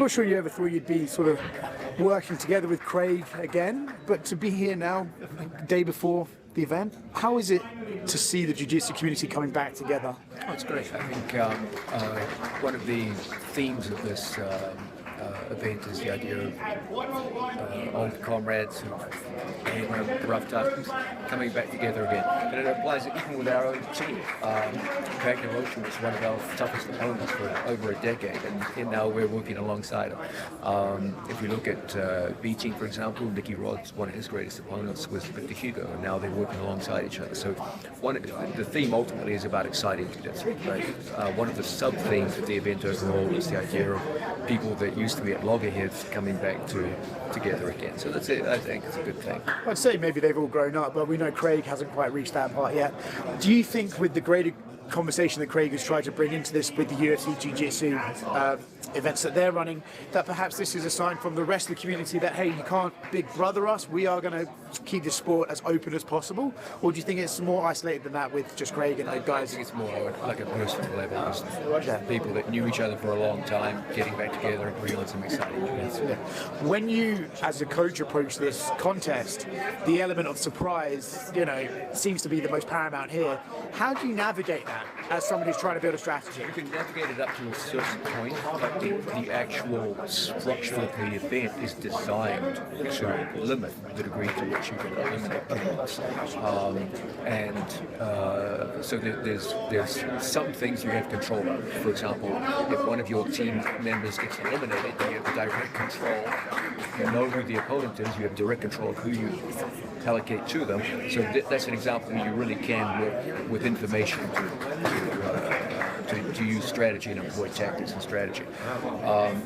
not sure you ever thought you'd be sort of working together with Craig again, but to be here now, the day before the event, how is it to see the jiu-jitsu community coming back together? Oh, it's great. I think one of the themes of this event is the idea of old comrades who had rough times coming back together again. And it applies even with our own team. Craig Hiroshi was one of our toughest opponents for over a decade, and now we're working alongside him. If we look at B Team, for example, Nicky Rod's one of his greatest opponents was Victor Hugo, and now they're working alongside each other. So the theme ultimately is about exciting jiu-jitsu. Right? One of the sub-themes of the event overall is the idea of people that used to be at loggerheads coming back together again. So that's it. I think it's a good thing. I'd say maybe they've all grown up, but we know Craig hasn't quite reached that part yet. Do you think with the greater conversation that Craig has tried to bring into this with the UFC Jiu-Jitsu events that they're running, that perhaps this is a sign from the rest of the community that, hey, you can't big brother us, we are going to keep the sport as open as possible? Or do you think it's more isolated than that with just Craig and the guys? I think it's more like a personal level. People that knew each other for a long time, getting back together and agreeing on some exciting events. Yeah. When you, as a coach, approach this contest, the element of surprise, seems to be the most paramount here. How do you navigate that as somebody who's trying to build a strategy? You can navigate it up to a certain point, but the actual structure of the event is designed to limit the degree to which you can eliminate chaos. So there's some things you have control of. For example, if one of your team members gets eliminated, you have direct control. You know who the opponent is, you have direct control of who you allocate to them. So that's an example where you really can work with information to use strategy and avoid tactics and strategy.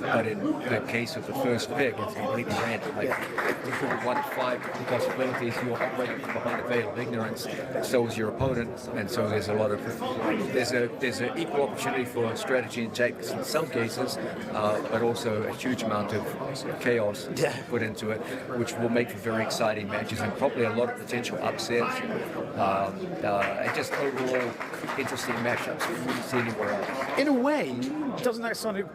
But in the case of the first pick, it's completely random. Like, you could have 1 of 5 possibilities. You're operating behind a veil of ignorance. So is your opponent, and so there's a lot of there's an equal opportunity for strategy and tactics in some cases, but also a huge amount of chaos put into it, which will make for very exciting matches and probably a lot of potential upsets. And just overall interesting matchups we wouldn't see anywhere else. In a way, doesn't that sort of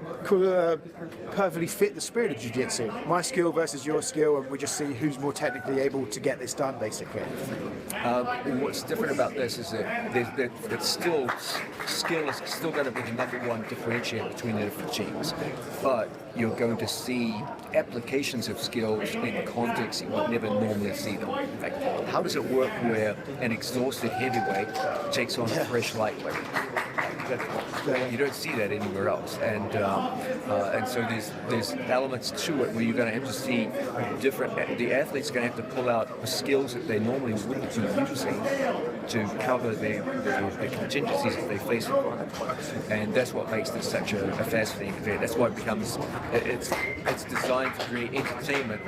perfectly fit the spirit of jiu-jitsu? My skill versus your skill, and we just see who's more technically able to get this done, basically. What's different about this is that skill is still going to be the #1 differentiator between the different teams, but you're going to see applications of skills in contexts you would never normally see them. Like, how does it work where an exhausted heavyweight takes on a fresh lightweight? You don't see that anywhere else, and so there's elements to it where you're going to have to see different. The athlete's going to have to pull out the skills that they normally wouldn't be using to cover the contingencies that they face in front of them, and that's what makes this such a fascinating event. That's why it becomes it's designed to create entertainment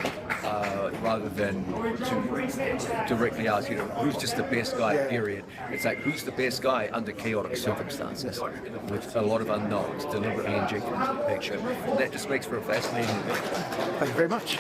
rather than to directly ask who's just the best guy. Period. It's like who's the best guy under chaotic circumstances, with a lot of unknowns deliberately injected into the picture. And that just makes for a fascinating event. Thank you very much.